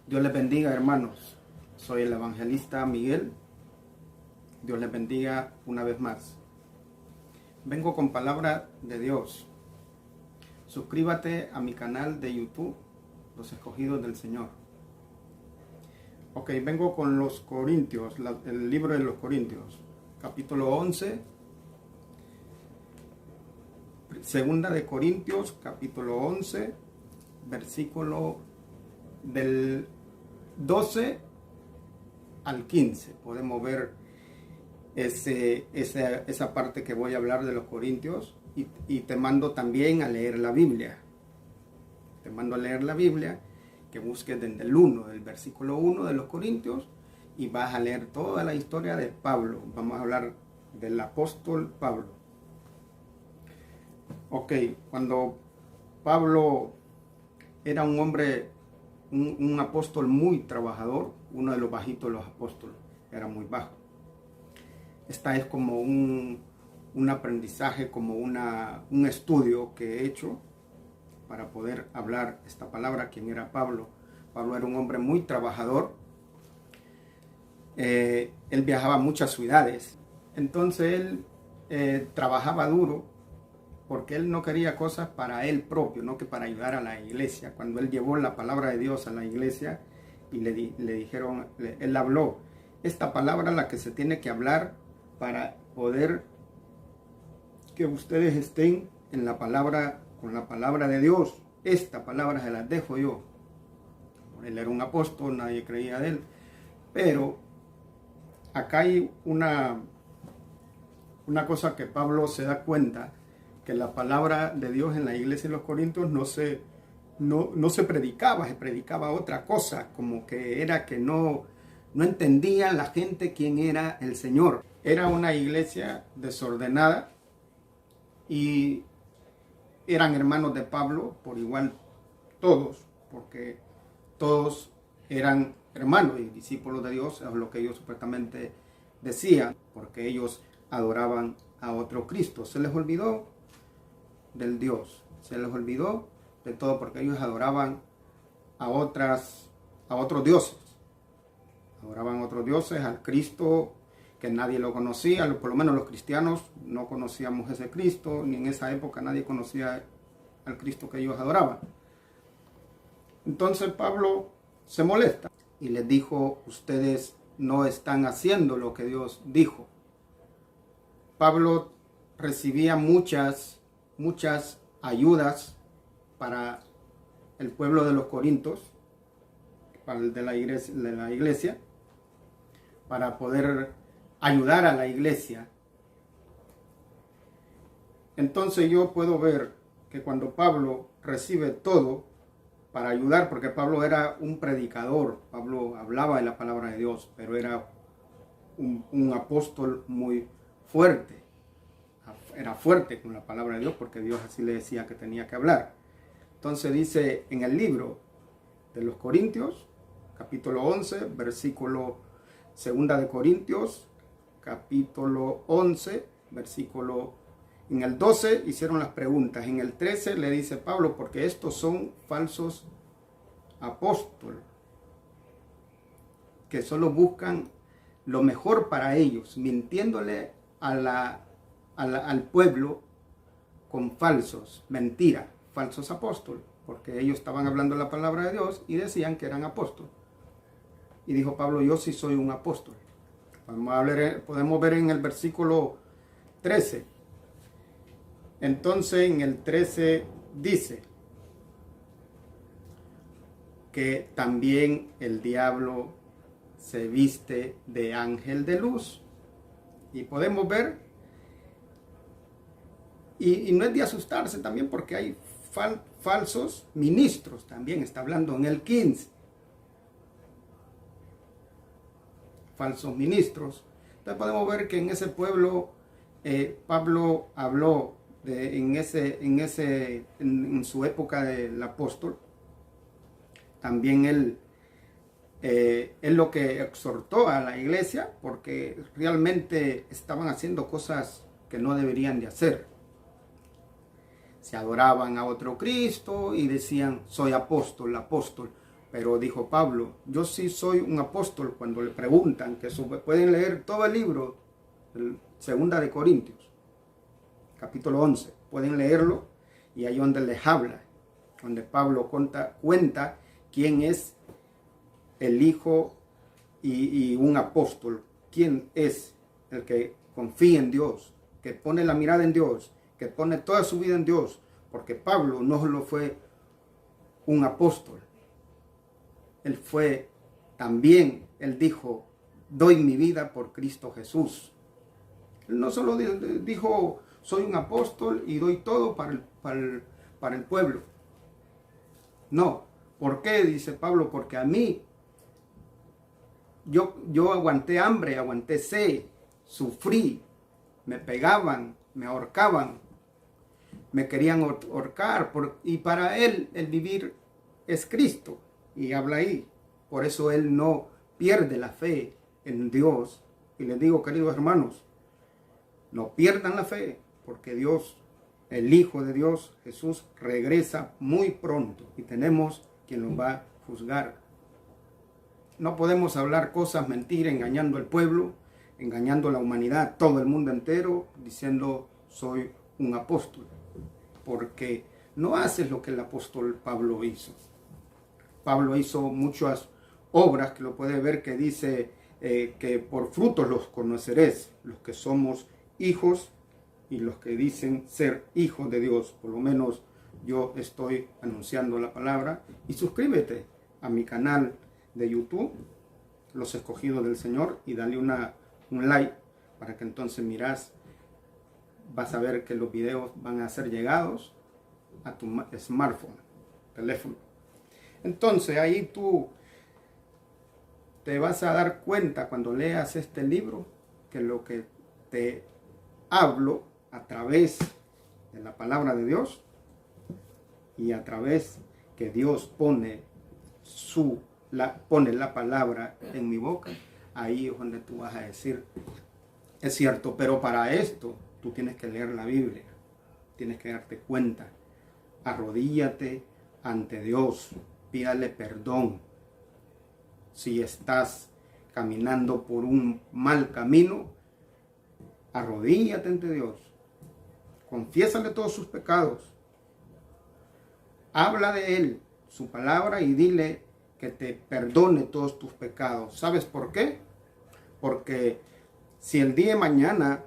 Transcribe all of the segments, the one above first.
Dios les bendiga, hermanos. Soy el evangelista Miguel. Dios les bendiga una vez más. Vengo con palabra de Dios. Suscríbete a mi canal de YouTube, Los Escogidos del Señor. Ok, vengo con los Corintios, el libro de los Corintios, capítulo 11. Segunda de Corintios, capítulo 11, versículo del 12 al 15. Podemos ver esa parte que voy a hablar de los Corintios, y te mando también a leer la Biblia. Te mando a leer la Biblia, que busques desde el versículo 1 de los Corintios, y vas a leer toda la historia de Pablo. Vamos a hablar del apóstol Pablo. Ok, cuando Pablo era un hombre, un apóstol muy trabajador, uno de los bajitos de los apóstoles, era muy bajo. Esta es como un aprendizaje, como un estudio que he hecho para poder hablar esta palabra. ¿Quién era Pablo? Pablo era un hombre muy trabajador. Él viajaba a muchas ciudades. Entonces él trabajaba duro porque él no quería cosas para él propio, no que para ayudar a la iglesia. Cuando él llevó la palabra de Dios a la iglesia y le dijeron, él habló, esta palabra es la que se tiene que hablar para poder que ustedes estén en la palabra, con la palabra de Dios. Esta palabra se las dejo yo. Él era un apóstol, nadie creía de él, pero acá hay una cosa que Pablo se da cuenta, que la palabra de Dios en la iglesia de los Corintios no se predicaba, se predicaba otra cosa, como que era que no entendía la gente quién era el Señor. Era una iglesia desordenada y eran hermanos de Pablo por igual todos, porque todos eran hermanos y discípulos de Dios, es lo que ellos supuestamente decían, porque ellos adoraban a otro Cristo. Se les olvidó del Dios, se les olvidó de todo, porque ellos adoraban a otros dioses. Adoraban a otros dioses, al Cristo que nadie lo conocía, por lo menos los cristianos no conocíamos ese Cristo, ni en esa época nadie conocía al Cristo que ellos adoraban. Entonces Pablo se molesta y les dijo, ustedes no están haciendo lo que Dios dijo. Pablo recibía muchas ayudas para el pueblo de los Corintios, para el de la iglesia, para poder ayudar a la iglesia. Entonces yo puedo ver que cuando Pablo recibe todo para ayudar, porque Pablo era un predicador, Pablo hablaba de la palabra de Dios, pero era un apóstol muy fuerte. Era fuerte con la palabra de Dios, porque Dios así le decía que tenía que hablar. Entonces dice en el libro de los Corintios, capítulo 11, versículo 2 de Corintios, capítulo 11, versículo, en el 12 hicieron las preguntas, en el 13 le dice Pablo, porque estos son falsos apóstoles, que solo buscan lo mejor para ellos, mintiéndole al pueblo con mentiras, falsos apóstoles, porque ellos estaban hablando la palabra de Dios y decían que eran apóstoles. Y dijo Pablo, yo sí soy un apóstol. Podemos ver en el versículo 13. Entonces en el 13 dice que también el diablo se viste de ángel de luz. Y podemos ver, y no es de asustarse también, porque hay falsos ministros, también está hablando en el 15. Falsos ministros. Entonces podemos ver que en ese pueblo Pablo habló en su época del apóstol. También él lo que exhortó a la iglesia, porque realmente estaban haciendo cosas que no deberían de hacer. Se adoraban a otro Cristo y decían, soy apóstol, Pero dijo Pablo, yo sí soy un apóstol. Cuando le preguntan, que pueden leer todo el libro, Segunda de Corintios, capítulo 11, pueden leerlo, y ahí donde les habla, donde Pablo cuenta quién es el hijo y un apóstol, quién es el que confía en Dios, que pone la mirada en Dios, que pone toda su vida en Dios, porque Pablo no solo fue un apóstol, él fue también, él dijo, doy mi vida por Cristo Jesús. Él no solo dijo, soy un apóstol y doy todo para el pueblo. No. ¿Por qué? Dice Pablo, porque a mí, yo aguanté hambre, aguanté sed, sufrí, me pegaban, me ahorcaban, me querían ahorcar, y para él el vivir es Cristo. Y habla ahí. Por eso él no pierde la fe en Dios. Y les digo, queridos hermanos, no pierdan la fe, porque Dios, el Hijo de Dios, Jesús, regresa muy pronto y tenemos quien nos va a juzgar. No podemos hablar cosas, mentir, engañando al pueblo, engañando a la humanidad, todo el mundo entero, diciendo soy un apóstol, porque no haces lo que el apóstol Pablo hizo. Pablo hizo muchas obras, que lo puede ver, que dice que por frutos los conoceréis, los que somos hijos y los que dicen ser hijos de Dios. Por lo menos yo estoy anunciando la palabra. Y suscríbete a mi canal de YouTube, Los Escogidos del Señor, y dale un like para que entonces vas a ver que los videos van a ser llegados a tu smartphone, teléfono. Entonces ahí tú te vas a dar cuenta cuando leas este libro que lo que te hablo a través de la palabra de Dios y a través que Dios pone la palabra en mi boca, ahí es donde tú vas a decir, es cierto, pero para esto tú tienes que leer la Biblia, tienes que darte cuenta, arrodíllate ante Dios, pídale perdón. Si estás caminando por un mal camino, arrodíllate ante Dios, confiésale todos sus pecados, habla de Él, su palabra, y dile que te perdone todos tus pecados. ¿Sabes por qué? Porque si el día de mañana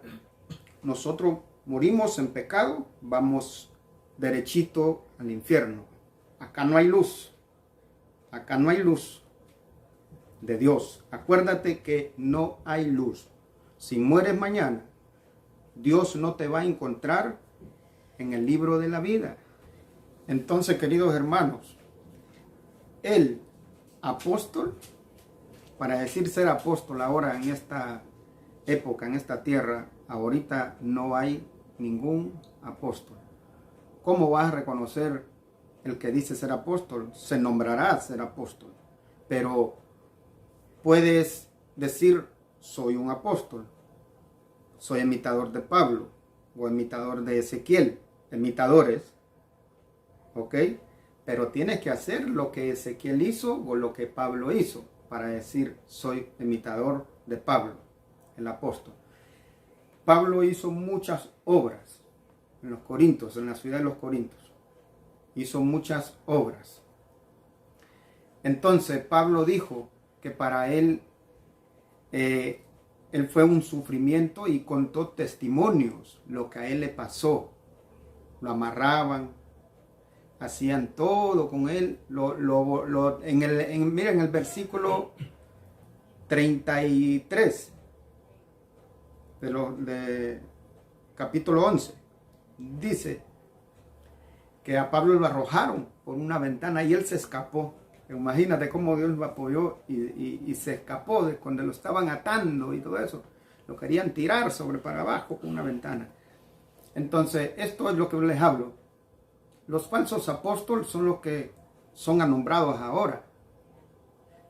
nosotros morimos en pecado, vamos derechito al infierno. Acá no hay luz. Acá no hay luz de Dios. Acuérdate que no hay luz. Si mueres mañana, Dios no te va a encontrar en el libro de la vida. Entonces, queridos hermanos, el apóstol, para decir ser apóstol ahora en esta época, en esta tierra, ahorita no hay ningún apóstol. ¿Cómo vas a reconocer el que dice ser apóstol? Se nombrará ser apóstol, pero puedes decir soy un apóstol, soy imitador de Pablo o imitador de Ezequiel, imitadores, ¿ok? Pero tienes que hacer lo que Ezequiel hizo o lo que Pablo hizo para decir soy imitador de Pablo, el apóstol. Pablo hizo muchas obras en los Corintios, en la ciudad de los Corintios. Hizo muchas obras. Entonces Pablo dijo que para él fue un sufrimiento, y contó testimonios, lo que a él le pasó. Lo amarraban, hacían todo con él. Mira, en el versículo 33 de capítulo 11, dice que a Pablo lo arrojaron por una ventana y él se escapó. Imagínate cómo Dios lo apoyó y se escapó de cuando lo estaban atando y todo eso. Lo querían tirar para abajo con una ventana. Entonces, esto es lo que les hablo. Los falsos apóstoles son los que son nombrados ahora,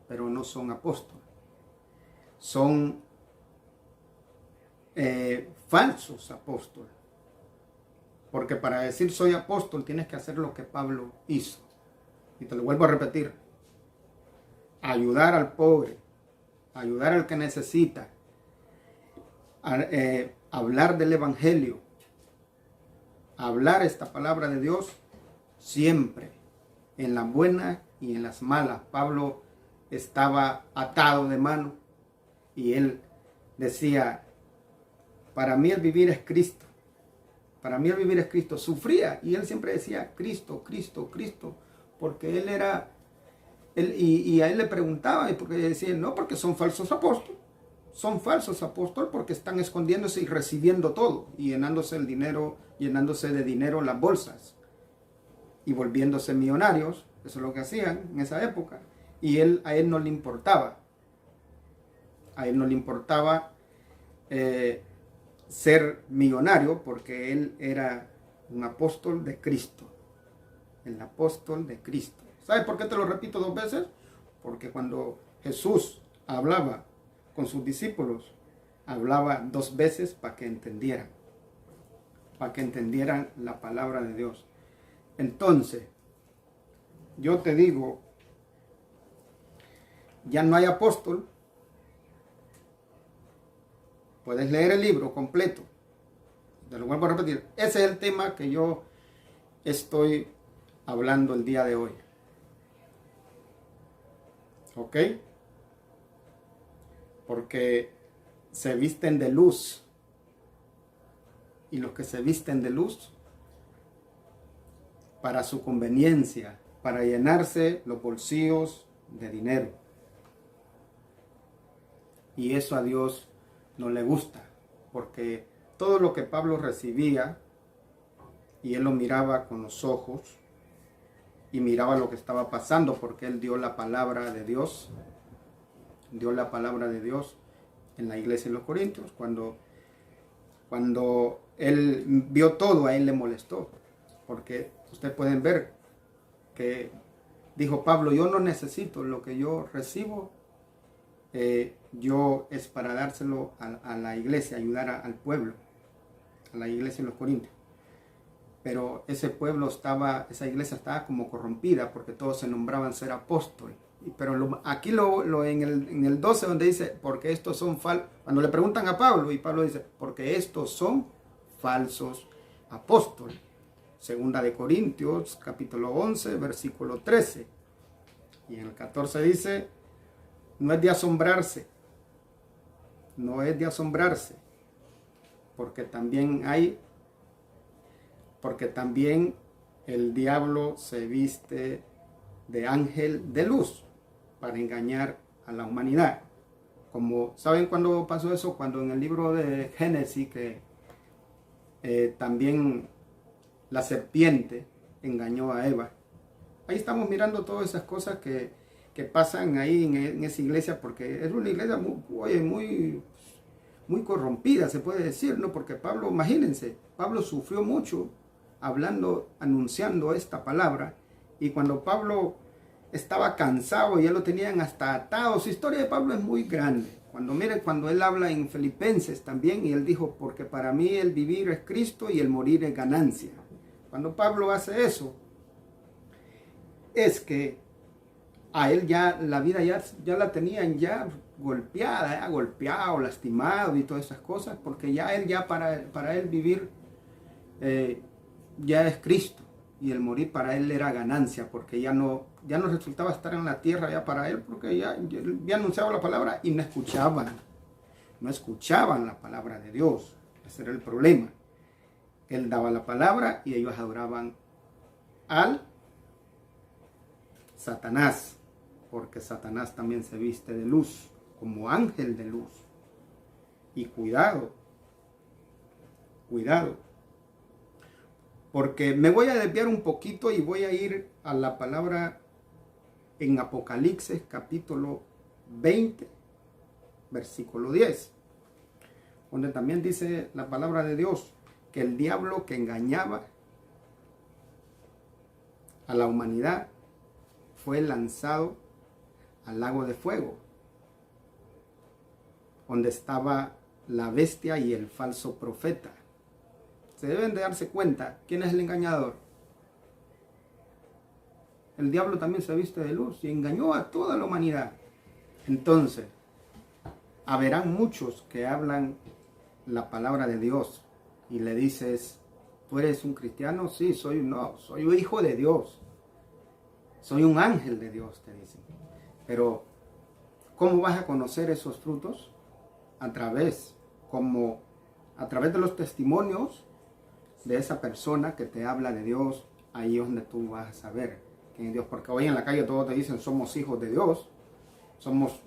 pero no son apóstoles. Son falsos apóstoles. Porque para decir soy apóstol tienes que hacer lo que Pablo hizo. Y te lo vuelvo a repetir. ayudar al pobre, ayudar al que necesita, hablar del Evangelio, hablar esta palabra de Dios siempre, en las buenas y en las malas. Pablo estaba atado de mano y él decía, para mí el vivir es Cristo. Para mí el vivir es Cristo. Sufría y él siempre decía, Cristo, Cristo, Cristo. Porque él era, y a él le preguntaba, y porque decían, no, porque son falsos apóstoles. Son falsos apóstoles porque están escondiéndose y recibiendo todo. Y llenándose de dinero las bolsas. Y volviéndose millonarios. Eso es lo que hacían en esa época. Y a él no le importaba. A él no le importaba ser millonario porque él era un apóstol de Cristo. El apóstol de Cristo. ¿Sabes por qué te lo repito 2 veces? Porque cuando Jesús hablaba con sus discípulos, hablaba 2 veces para que entendieran. Para que entendieran la palabra de Dios. Entonces, yo te digo, ya no hay apóstol. Puedes leer el libro completo. Te lo vuelvo a repetir. Ese es el tema que yo estoy hablando el día de hoy. ¿Ok? Porque se visten de luz. Y los que se visten de luz, para su conveniencia, para llenarse los bolsillos de dinero. Y eso a Dios no le gusta, porque todo lo que Pablo recibía, y él lo miraba con los ojos, y miraba lo que estaba pasando, porque él dio la palabra de Dios, en la iglesia de los Corintios. Cuando él vio todo, a él le molestó, porque ustedes pueden ver que dijo Pablo, yo no necesito lo que yo recibo, yo es para dárselo a la iglesia, ayudar al pueblo, a la iglesia de los Corintios. Pero esa iglesia estaba como corrompida porque todos se nombraban ser apóstoles. Pero aquí en el 12 donde dice, porque estos son falsos, cuando le preguntan a Pablo, y Pablo dice, porque estos son falsos apóstoles. Segunda de Corintios, capítulo 11, versículo 13. Y en el 14 dice, no es de asombrarse, porque también el diablo se viste de ángel de luz para engañar a la humanidad. Como, ¿saben cuándo pasó eso? Cuando en el libro de Génesis, que también la serpiente engañó a Eva. Ahí estamos mirando todas esas cosas que pasan ahí en esa iglesia, porque es una iglesia muy corrompida, se puede decir, ¿no? Porque Pablo, imagínense, Pablo sufrió mucho anunciando esta palabra, y cuando Pablo estaba cansado y ya lo tenían hasta atado, su historia de Pablo es muy grande. Cuando él habla en Filipenses también, y él dijo, porque para mí el vivir es Cristo y el morir es ganancia. Cuando Pablo hace eso, es que a él ya la vida ya la tenían ya golpeada, golpeado, lastimado y todas esas cosas, porque para él vivir ya es Cristo, y el morir para él era ganancia, porque ya no resultaba estar en la tierra ya para él, porque ya había anunciado la palabra y no escuchaban la palabra de Dios. Ese era el problema. Él daba la palabra y ellos adoraban al Satanás, porque Satanás también se viste de luz, como ángel de luz. Y cuidado, porque me voy a desviar un poquito y voy a ir a la palabra en Apocalipsis capítulo 20, versículo 10, donde también dice la palabra de Dios que el diablo que engañaba a la humanidad fue lanzado al lago de fuego, donde estaba la bestia y el falso profeta. Se deben de darse cuenta quién es el engañador. El diablo también se viste de luz y engañó a toda la humanidad. Entonces, haberán muchos que hablan la palabra de Dios y le dices, ¿tú eres un cristiano? Sí, soy un hijo de Dios. Soy un ángel de Dios, te dicen. Pero, ¿cómo vas a conocer esos frutos? A través de los testimonios de esa persona que te habla de Dios. Ahí es donde tú vas a saber quién es Dios. Porque hoy en la calle todos te dicen, somos hijos de Dios. Somos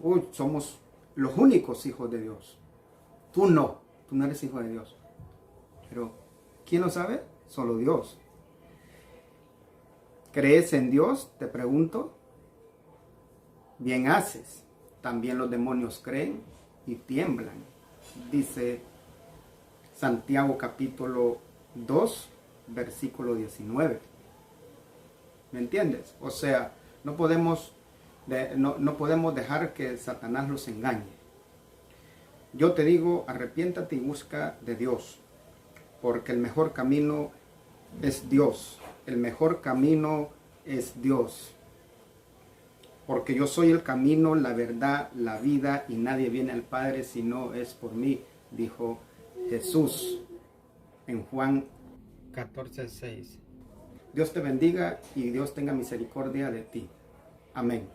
los únicos hijos de Dios. Tú no eres hijo de Dios. Pero, ¿quién lo sabe? Solo Dios. ¿Crees en Dios? Te pregunto. Bien haces. También los demonios creen y tiemblan. Dice Santiago capítulo 2, versículo 19. ¿Me entiendes? O sea, no podemos dejar que Satanás los engañe. Yo te digo, arrepiéntate y busca de Dios, porque el mejor camino es Dios. El mejor camino es Dios. Porque yo soy el camino, la verdad, la vida, y nadie viene al Padre si no es por mí, dijo Jesús en Juan 14:6. Dios te bendiga y Dios tenga misericordia de ti. Amén.